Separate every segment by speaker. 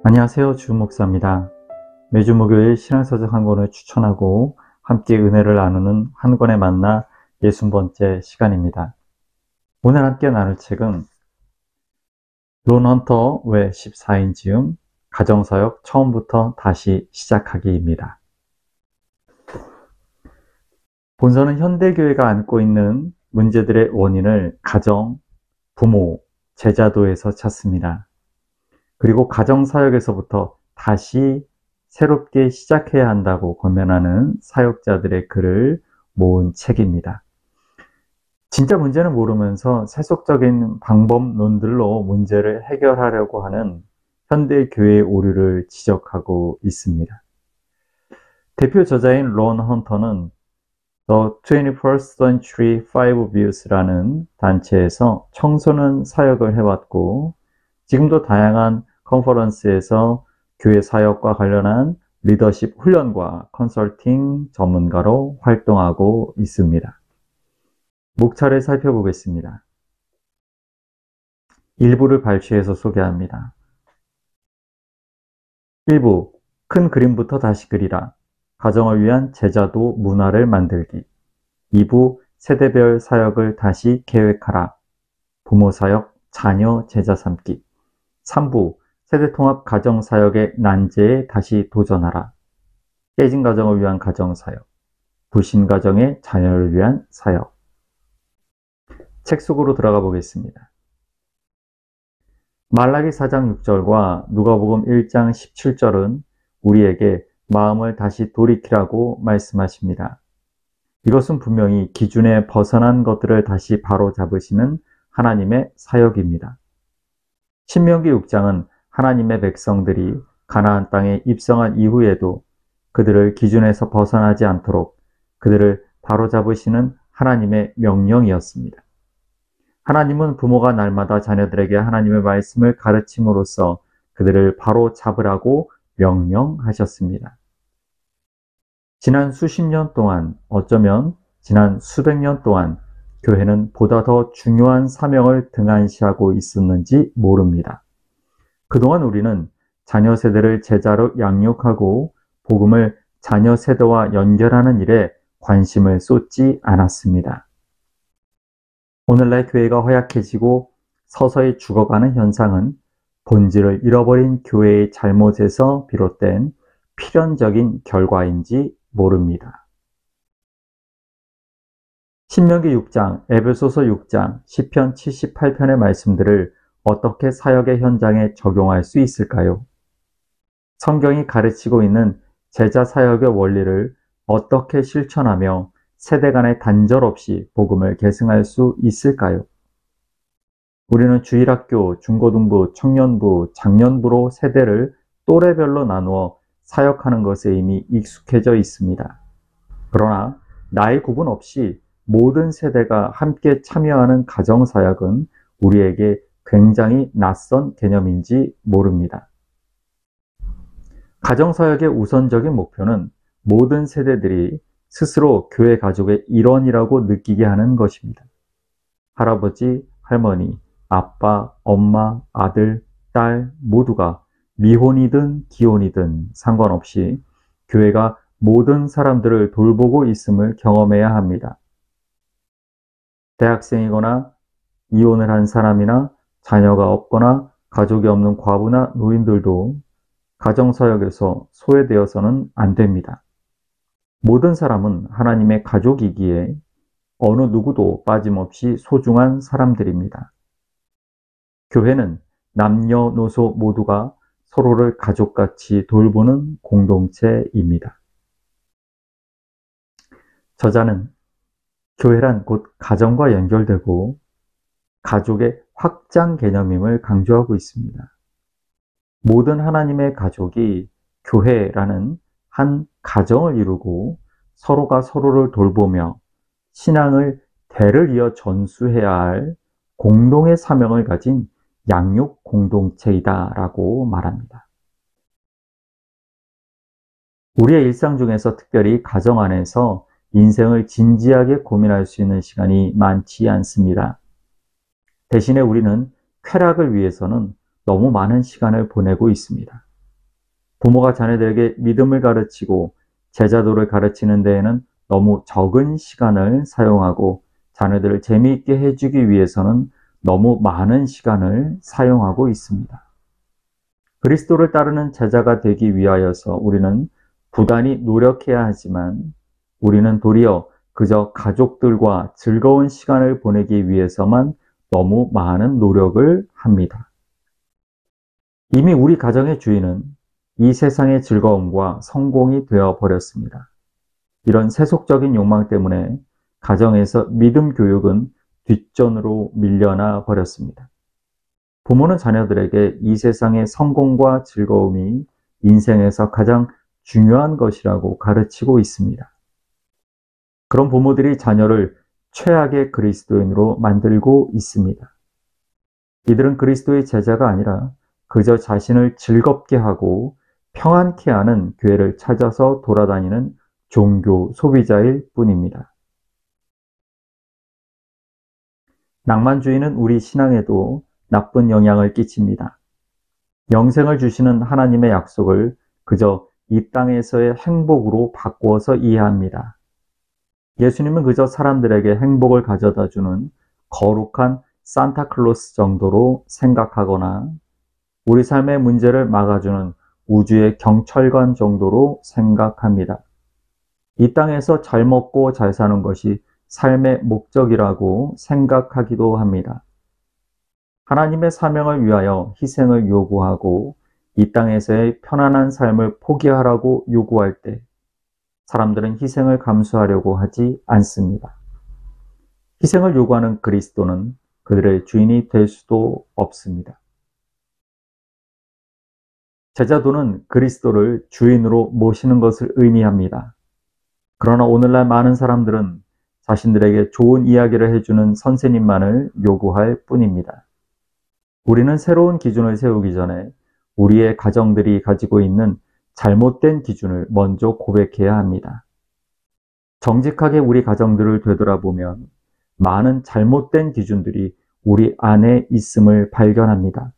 Speaker 1: 안녕하세요. 주목사입니다. 매주 목요일 신앙서적 한 권을 추천하고 함께 은혜를 나누는 한 권에 만나 60번째 시간입니다. 오늘 함께 나눌 책은 론 헌터 외 14인 지음 가정사역 처음부터 다시 시작하기입니다. 본서는 현대교회가 안고 있는 문제들의 원인을 가정, 부모, 제자도에서 찾습니다. 그리고 가정사역에서부터 다시 새롭게 시작해야 한다고 권면하는 사역자들의 글을 모은 책입니다. 진짜 문제는 모르면서 세속적인 방법론들로 문제를 해결하려고 하는 현대교회의 오류를 지적하고 있습니다. 대표 저자인 론 헌터는 The 21st Century Five Views라는 단체에서 청소년 사역을 해왔고 지금도 다양한 컨퍼런스에서 교회 사역과 관련한 리더십 훈련과 컨설팅 전문가로 활동하고 있습니다. 목차를 살펴보겠습니다. 일부를 발췌해서 소개합니다. 1부, 큰 그림부터 다시 그리라. 가정을 위한 제자도 문화를 만들기. 2부, 세대별 사역을 다시 계획하라. 부모 사역, 자녀 제자 삼기. 3부, 세대통합 가정사역의 난제에 다시 도전하라. 깨진 가정을 위한 가정사역. 불신 가정의 자녀를 위한 사역. 책 속으로 들어가 보겠습니다. 말라기 4장 6절과 누가복음 1장 17절은 우리에게 마음을 다시 돌이키라고 말씀하십니다. 이것은 분명히 기준에 벗어난 것들을 다시 바로잡으시는 하나님의 사역입니다. 신명기 6장은 하나님의 백성들이 가나안 땅에 입성한 이후에도 그들을 기준에서 벗어나지 않도록 그들을 바로잡으시는 하나님의 명령이었습니다. 하나님은 부모가 날마다 자녀들에게 하나님의 말씀을 가르침으로써 그들을 바로잡으라고 명령하셨습니다. 지난 수십 년 동안, 어쩌면 지난 수백 년 동안 교회는 보다 더 중요한 사명을 등한시하고 있었는지 모릅니다. 그동안 우리는 자녀 세대를 제자로 양육하고 복음을 자녀 세대와 연결하는 일에 관심을 쏟지 않았습니다. 오늘날 교회가 허약해지고 서서히 죽어가는 현상은 본질을 잃어버린 교회의 잘못에서 비롯된 필연적인 결과인지 모릅니다. 신명기 6장, 에베소서 6장, 시편 78편의 말씀들을 어떻게 사역의 현장에 적용할 수 있을까요? 성경이 가르치고 있는 제자 사역의 원리를 어떻게 실천하며 세대 간의 단절 없이 복음을 계승할 수 있을까요? 우리는 주일학교, 중고등부, 청년부, 장년부로 세대를 또래별로 나누어 사역하는 것에 이미 익숙해져 있습니다. 그러나 나이 구분 없이 모든 세대가 함께 참여하는 가정사역은 우리에게 굉장히 낯선 개념인지 모릅니다. 가정사역의 우선적인 목표는 모든 세대들이 스스로 교회 가족의 일원이라고 느끼게 하는 것입니다. 할아버지, 할머니, 아빠, 엄마, 아들, 딸 모두가 미혼이든 기혼이든 상관없이 교회가 모든 사람들을 돌보고 있음을 경험해야 합니다. 대학생이거나 이혼을 한 사람이나 자녀가 없거나 가족이 없는 과부나 노인들도 가정사역에서 소외되어서는 안 됩니다. 모든 사람은 하나님의 가족이기에 어느 누구도 빠짐없이 소중한 사람들입니다. 교회는 남녀노소 모두가 서로를 가족같이 돌보는 공동체입니다. 저자는 교회란 곧 가정과 연결되고 가족의 확장 개념임을 강조하고 있습니다. 모든 하나님의 가족이 교회라는 한 가정을 이루고 서로가 서로를 돌보며 신앙을 대를 이어 전수해야 할 공동의 사명을 가진 양육 공동체이다라고 말합니다. 우리의 일상 중에서 특별히 가정 안에서 인생을 진지하게 고민할 수 있는 시간이 많지 않습니다. 대신에 우리는 쾌락을 위해서는 너무 많은 시간을 보내고 있습니다. 부모가 자녀들에게 믿음을 가르치고 제자도를 가르치는 데에는 너무 적은 시간을 사용하고 자녀들을 재미있게 해주기 위해서는 너무 많은 시간을 사용하고 있습니다. 그리스도를 따르는 제자가 되기 위하여서 우리는 부단히 노력해야 하지만 우리는 도리어 그저 가족들과 즐거운 시간을 보내기 위해서만 너무 많은 노력을 합니다. 이미 우리 가정의 주인은 이 세상의 즐거움과 성공이 되어 버렸습니다. 이런 세속적인 욕망 때문에 가정에서 믿음 교육은 뒷전으로 밀려나 버렸습니다. 부모는 자녀들에게 이 세상의 성공과 즐거움이 인생에서 가장 중요한 것이라고 가르치고 있습니다. 그런 부모들이 자녀를 최악의 그리스도인으로 만들고 있습니다. 이들은 그리스도의 제자가 아니라 그저 자신을 즐겁게 하고 평안케 하는 교회를 찾아서 돌아다니는 종교 소비자일 뿐입니다. 낭만주의는 우리 신앙에도 나쁜 영향을 끼칩니다. 영생을 주시는 하나님의 약속을 그저 이 땅에서의 행복으로 바꾸어서 이해합니다. 예수님은 그저 사람들에게 행복을 가져다 주는 거룩한 산타클로스 정도로 생각하거나 우리 삶의 문제를 막아주는 우주의 경찰관 정도로 생각합니다. 이 땅에서 잘 먹고 잘 사는 것이 삶의 목적이라고 생각하기도 합니다. 하나님의 사명을 위하여 희생을 요구하고 이 땅에서의 편안한 삶을 포기하라고 요구할 때 사람들은 희생을 감수하려고 하지 않습니다. 희생을 요구하는 그리스도는 그들의 주인이 될 수도 없습니다. 제자도는 그리스도를 주인으로 모시는 것을 의미합니다. 그러나 오늘날 많은 사람들은 자신들에게 좋은 이야기를 해주는 선생님만을 요구할 뿐입니다. 우리는 새로운 기준을 세우기 전에 우리의 가정들이 가지고 있는 잘못된 기준을 먼저 고백해야 합니다. 정직하게 우리 가정들을 되돌아보면 많은 잘못된 기준들이 우리 안에 있음을 발견합니다.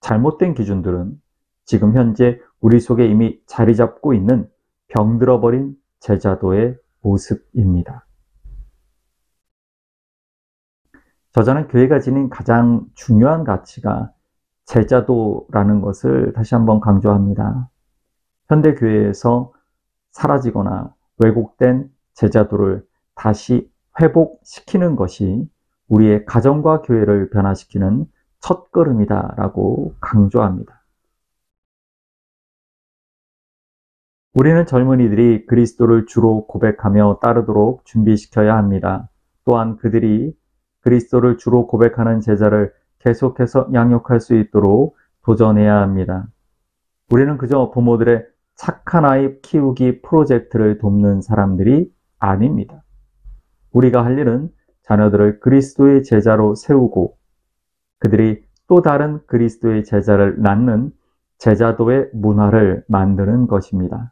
Speaker 1: 잘못된 기준들은 지금 현재 우리 속에 이미 자리 잡고 있는 병들어버린 제자도의 모습입니다. 저자는 교회가 지닌 가장 중요한 가치가 제자도라는 것을 다시 한번 강조합니다. 현대 교회에서 사라지거나 왜곡된 제자도를 다시 회복시키는 것이 우리의 가정과 교회를 변화시키는 첫걸음이다라고 강조합니다. 우리는 젊은이들이 그리스도를 주로 고백하며 따르도록 준비시켜야 합니다. 또한 그들이 그리스도를 주로 고백하는 제자를 계속해서 양육할 수 있도록 도전해야 합니다. 우리는 그저 부모들의 착한 아이 키우기 프로젝트를 돕는 사람들이 아닙니다. 우리가 할 일은 자녀들을 그리스도의 제자로 세우고 그들이 또 다른 그리스도의 제자를 낳는 제자도의 문화를 만드는 것입니다.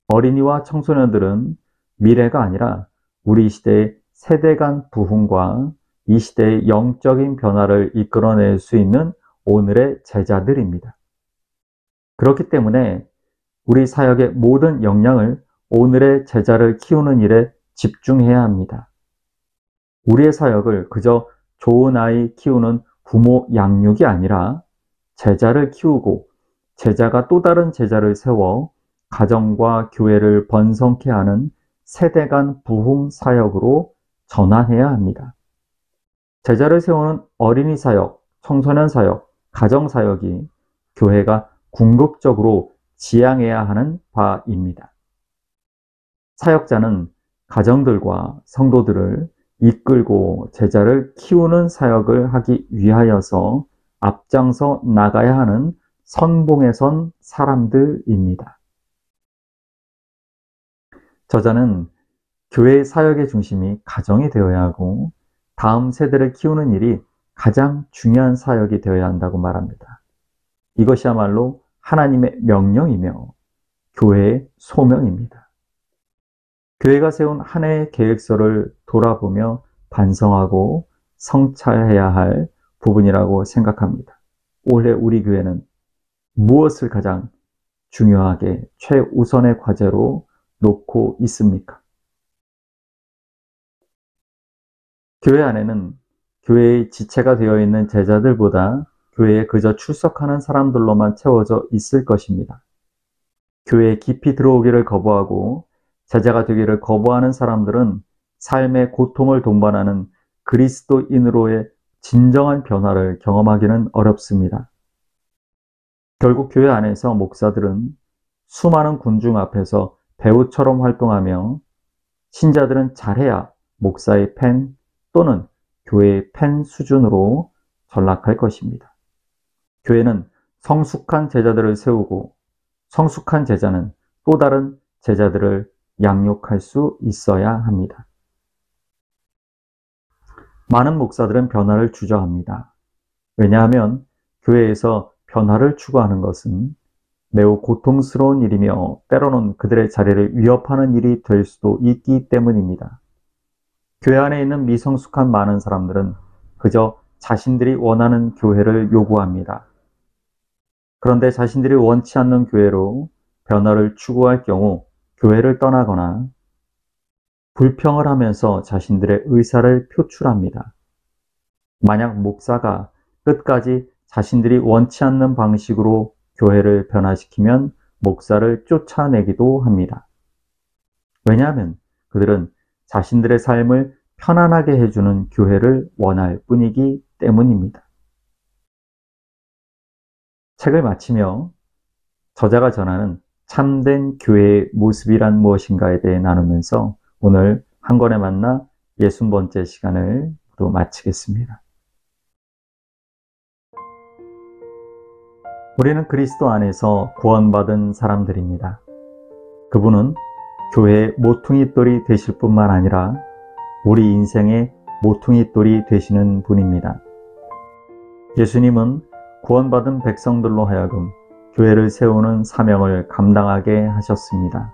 Speaker 1: 어린이와 청소년들은 미래가 아니라 우리 시대의 세대 간 부흥과 이 시대의 영적인 변화를 이끌어낼 수 있는 오늘의 제자들입니다. 그렇기 때문에 우리 사역의 모든 역량을 오늘의 제자를 키우는 일에 집중해야 합니다. 우리의 사역을 그저 좋은 아이 키우는 부모 양육이 아니라 제자를 키우고 제자가 또 다른 제자를 세워 가정과 교회를 번성케 하는 세대 간 부흥 사역으로 전환해야 합니다. 제자를 세우는 어린이 사역, 청소년 사역, 가정 사역이 교회가 궁극적으로 지향해야 하는 바입니다. 사역자는 가정들과 성도들을 이끌고 제자를 키우는 사역을 하기 위하여서 앞장서 나가야 하는 선봉에 선 사람들입니다. 저자는 교회 사역의 중심이 가정이 되어야 하고 다음 세대를 키우는 일이 가장 중요한 사역이 되어야 한다고 말합니다. 이것이야말로 하나님의 명령이며 교회의 소명입니다. 교회가 세운 한 해의 계획서를 돌아보며 반성하고 성찰해야 할 부분이라고 생각합니다. 올해 우리 교회는 무엇을 가장 중요하게 최우선의 과제로 놓고 있습니까? 교회 안에는 교회의 지체가 되어 있는 제자들보다 교회에 그저 출석하는 사람들로만 채워져 있을 것입니다. 교회에 깊이 들어오기를 거부하고 제자가 되기를 거부하는 사람들은 삶의 고통을 동반하는 그리스도인으로의 진정한 변화를 경험하기는 어렵습니다. 결국 교회 안에서 목사들은 수많은 군중 앞에서 배우처럼 활동하며 신자들은 잘해야 목사의 팬 또는 교회의 팬 수준으로 전락할 것입니다. 교회는 성숙한 제자들을 세우고 성숙한 제자는 또 다른 제자들을 양육할 수 있어야 합니다. 많은 목사들은 변화를 주저합니다. 왜냐하면 교회에서 변화를 추구하는 것은 매우 고통스러운 일이며 때로는 그들의 자리를 위협하는 일이 될 수도 있기 때문입니다. 교회 안에 있는 미성숙한 많은 사람들은 그저 자신들이 원하는 교회를 요구합니다. 그런데 자신들이 원치 않는 교회로 변화를 추구할 경우 교회를 떠나거나 불평을 하면서 자신들의 의사를 표출합니다. 만약 목사가 끝까지 자신들이 원치 않는 방식으로 교회를 변화시키면 목사를 쫓아내기도 합니다. 왜냐하면 그들은 자신들의 삶을 편안하게 해주는 교회를 원할 뿐이기 때문입니다. 책을 마치며 저자가 전하는 참된 교회의 모습이란 무엇인가에 대해 나누면서 오늘 한 권에 만나 60번째 시간을 모두 마치겠습니다. 우리는 그리스도 안에서 구원받은 사람들입니다. 그분은 교회의 모퉁이돌이 되실 뿐만 아니라 우리 인생의 모퉁이돌이 되시는 분입니다. 예수님은 구원받은 백성들로 하여금 교회를 세우는 사명을 감당하게 하셨습니다.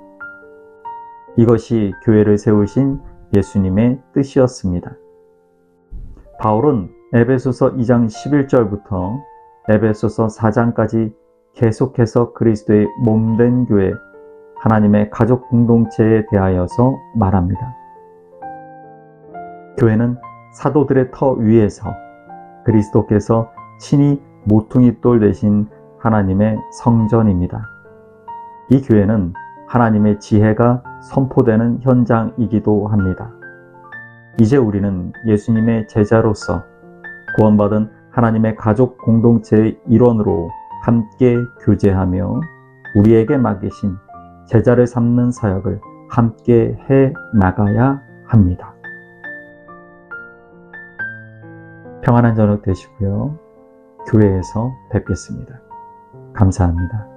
Speaker 1: 이것이 교회를 세우신 예수님의 뜻이었습니다. 바울은 에베소서 2장 11절부터 에베소서 4장까지 계속해서 그리스도의 몸된 교회, 하나님의 가족 공동체에 대하여서 말합니다. 교회는 사도들의 터 위에서 그리스도께서 친히 모퉁이돌 되신 하나님의 성전입니다. 이 교회는 하나님의 지혜가 선포되는 현장이기도 합니다. 이제 우리는 예수님의 제자로서 구원받은 하나님의 가족 공동체의 일원으로 함께 교제하며 우리에게 맡기신 제자를 삼는 사역을 함께 해 나가야 합니다. 평안한 저녁 되시고요. 교회에서 뵙겠습니다. 감사합니다.